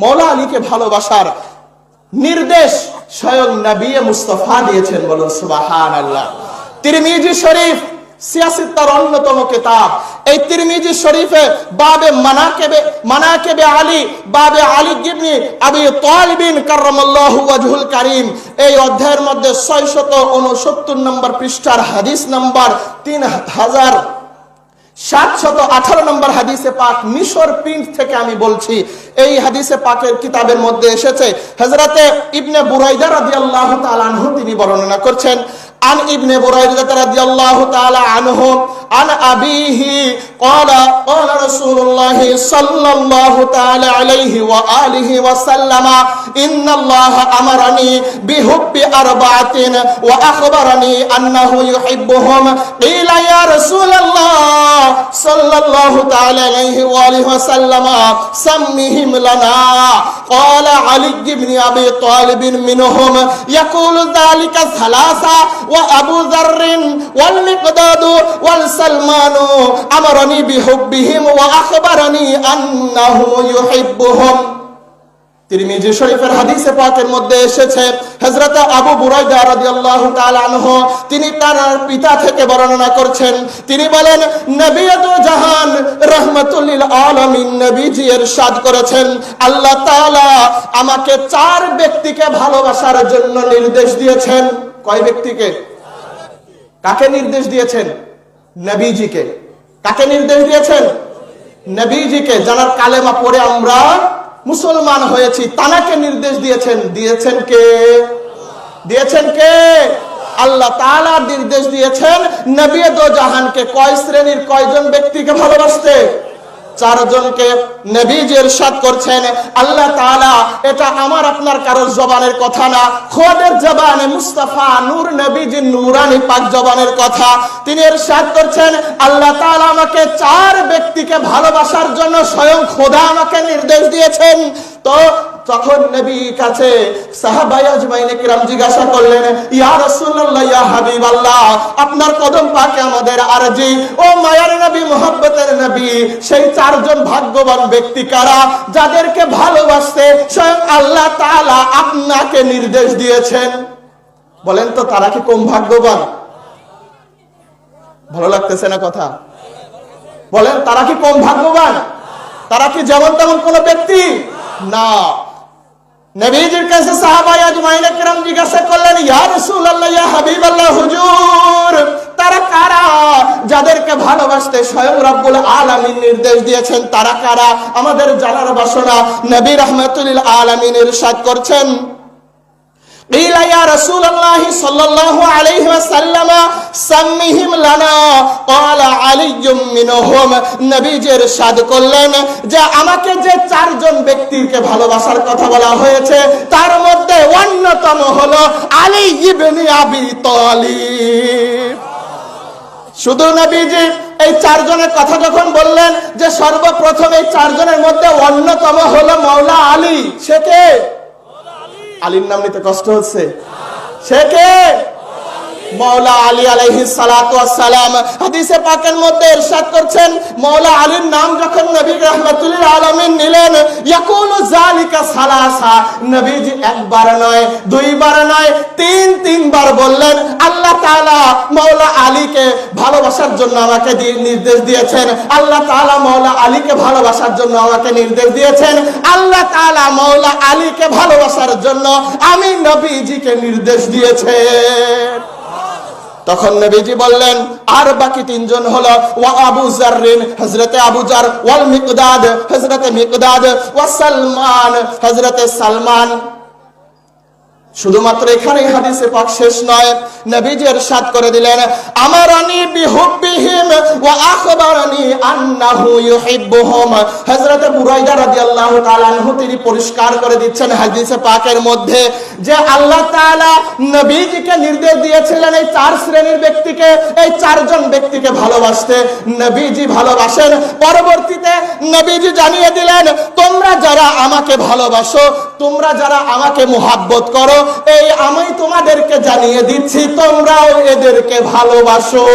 মওলা আলীকে ভালোবাসার নির্দেশ স্বয়ং নবী মুস্তাফা দিয়েছেন। বলুন সুবহানাল্লাহ। তিরমিজি শরীফ সিয়াসিত্তার অন্যতম কিতাব। এই তিরমিজি শরীফে বাবে মানাকিবে আলী, বাবে আলী ইবনে আবি তালিব কাররামাল্লাহু ওয়াজহুল কারীম, এই অধ্যায়ের মধ্যে 669 নম্বর পৃষ্ঠার হাদিস নাম্বার 3718 নম্বর হাদিসে পাক, মিশর প্রিন্ট থেকে আমি বলছি। এই হাদিসে পাকের কিতাবের মধ্যে এসেছে, হযরতে ইবনে বুরাইদা রাদিয়াল্লাহু তাআলা আনহু তিনি বর্ণনা করছেন, আন ইবনে বুরাইদা রাদিয়াল্লাহু তাআলা আনহু আন আবিহি ক্বালা ক্বালা রাসূলুল্লাহ সাল্লাল্লাহু তাআলা আলাইহি ওয়া আলিহি ওয়া সাল্লামা ইন্নাল্লাহা আমারানি বিহুব্বি আরবাআতিন ওয়া আখবারানি আন্নাহু ইউহিব্বুহুম। ক্বিলা ইয়া রাসূলুল্লাহ সাল্লাল্লাহু তাআলা আলাইহি ওয়া আলিহি ওয়া সাল্লামা সাম্মিহিম লানা। ক্বালা আলী ইবনে আবি তালিব মিনহুম ইয়াকুলু যালিকা সালাসা ওয়া আবু যাররিন ওয়াল মিকদাদ ওয়াল সালমানু আমারানি বিহুব্বিহিম ওয়া আখবারানি আন্নাহু ইউহিব্বুহুম। তিরমিজি শরীফের হাদিসে পাকের মধ্যে এসেছে, হযরত আবু বুরাইদা রাদিয়াল্লাহু তাআলা আনহু তিনি তার পিতা থেকে বর্ণনা করছেন। তিনি বলেন, নবী তো জাহান রাহমাতুল লিল আলামিন নবীজি ইরশাদ করেছেন, আল্লাহ তাআলা আমাকে 4 ব্যক্তিকে ভালোবাসার জন্য নির্দেশ দিয়েছেন। কয় ব্যক্তিকে? কাকে নির্দেশ দিয়েছেন? নবীজিকে। কাকে নির্দেশ দিয়েছেন? নবীজিকে। যারা কালেমা পড়ে আমরা মুসলমান হয়েছি, তানাকে নির্দেশ দিয়েছেন। দিয়েছেন কে? দিয়েছেন কে? আল্লাহ তাআলা নির্দেশ দিয়েছেন নবী দো জাহানকে কয় শ্রেণীর কয়জন ব্যক্তিকে ভালোবাসতে? 4 জনকে। নবীজি ইরশাদ করছেন, আল্লাহ তাআলা, এটা আমার আপনার কারোর জবানের কথা না, খোদের জবানে মুস্তাফা নূর নবীজি নূরানি পাক জবানের কথা। তিনি ইরশাদ করছেন, আল্লাহ তাআলা আমাকে 4 ব্যক্তিকে ভালোবাসার জন্য স্বয়ং খোদা আমাকে নির্দেশ দিয়েছেন। তো তখন নবী কাছে সাহাবায়ে আজমাইন কিরাম জিজ্ঞাসা করলেন, ইয়া রাসূলুল্লাহ, ইয়া হাবিবাল্লাহ, আপনার কদম পাকে আমাদের আরজি, ও মায়ার নবী, মুহাব্বতের নবী, সেই 4 জন ভাগ্যবান ব্যক্তি কারা যাদেরকে ভালোবাসতে স্বয়ং আল্লাহ তাআলা আপনাকে নির্দেশ দিয়েছেন? বলেন তো তারা কি কম ভাগ্যবান? ভালো লাগতেছে না কথা? বলেন তারা কি কম ভাগ্যবান? তারা কি যেমন তেমন কোন ব্যক্তি না। নবীজির কাছে সাহাবায়ে আজমাইন কিরাম জিজ্ঞাসা করলেন, ইয়া রাসূলুল্লাহ, ইয়া হাবিবাল্লাহ, হুজুর, তারা কারা যাদেরকে ভালোবাসতে স্বয়ং রব্বুল আলামিন নির্দেশ দিয়েছেন? তারা কারা? আমাদের জানার বাসনা। নবী রাহমাতুল লিল আলামিন ইরশাদ করছেন, ক্বিলা ইয়া রাসূলুল্লাহ সাল্লাল্লাহু আলাইহি ওয়াসাল্লাম সাম্মিহিম লানা। ক্বালা আলিয়্যুম মিনহুম। নবীজি ইরশাদ করলেন যে আমাকে যে 4 জন ব্যক্তিকে ভালোবাসার কথা বলা হয়েছে তার মধ্যে অন্যতম হলো আলী ইবনে আবি তালিব। শুধু নবীজি এই 4 জনের কথা যখন বললেন যে সর্বপ্রথম এই 4 জনের মধ্যে অন্যতম হলো মাওলা আলী। সে কে? আলীর নাম নিতে কষ্ট হচ্ছে? সে কে? মাওলা আলী আলাইহিস সালাতু ওয়াস সালাম। হাদিসে পাকের মধ্যে ইরশাদ করছেন, মাওলা আলীর নাম যখন নবী রাহমাতুল লিল আলামিন নিলেন, ইয়াকুলু যালিকা সালাসা, নবীজি একবার নয়, 2 বার নয়, 3 বার বললেন, আল্লাহ তাআলা মাওলা আলীকে ভালোবাসার জন্য আমাকে নির্দেশ দিয়েছেন। আল্লাহ তাআলা মাওলা আলীকে ভালোবাসার জন্য আমাকে নির্দেশ দিয়েছেন। আল্লাহ তাআলা মাওলা আলীকে ভালোবাসার জন্য আমি নবীজিকে নির্দেশ দিয়েছেন। তখন নবীজি বললেন, আর বাকি 3 জন হলো ওয়া আবু যাররিন, হযরতে আবু যার, ওয়াল মিকদাদ, হযরতে মিকদাদ, ওয়া সালমান, হযরতে সালমান। শুধুমাত্র এখানেই হাদিসে পাক শেষ নয়, নবীজি ইরশাদ করে দিলেন, আমারানি বিহুব্বিহিম ওয়া আখবারানি আন্নাহু ইউহিব্বুহুম। হযরত বুরাইদা রাদিয়াল্লাহু তাআলা আনহু তিনি পরিষ্কার করে দিচ্ছেন হাদিসে পাকের মধ্যে যে আল্লাহ তাআলা নবীজিকে নির্দেশ দিয়েছিলেন এই 4 শ্রেণীর ব্যক্তিকে, এই 4 জন ব্যক্তিকে ভালোবাসতে। নবীজি ভালোবাসেন। পরবর্তীতে নবীজি জানিয়ে দিলেন, তোমরা যারা আমাকে ভালোবাসো, তোমরা যারা আমাকে মুহাব্বত করো, এই আমি তোমাদেরকে জানিয়ে দিচ্ছি তোমরাও এদেরকে ভালোবাসো।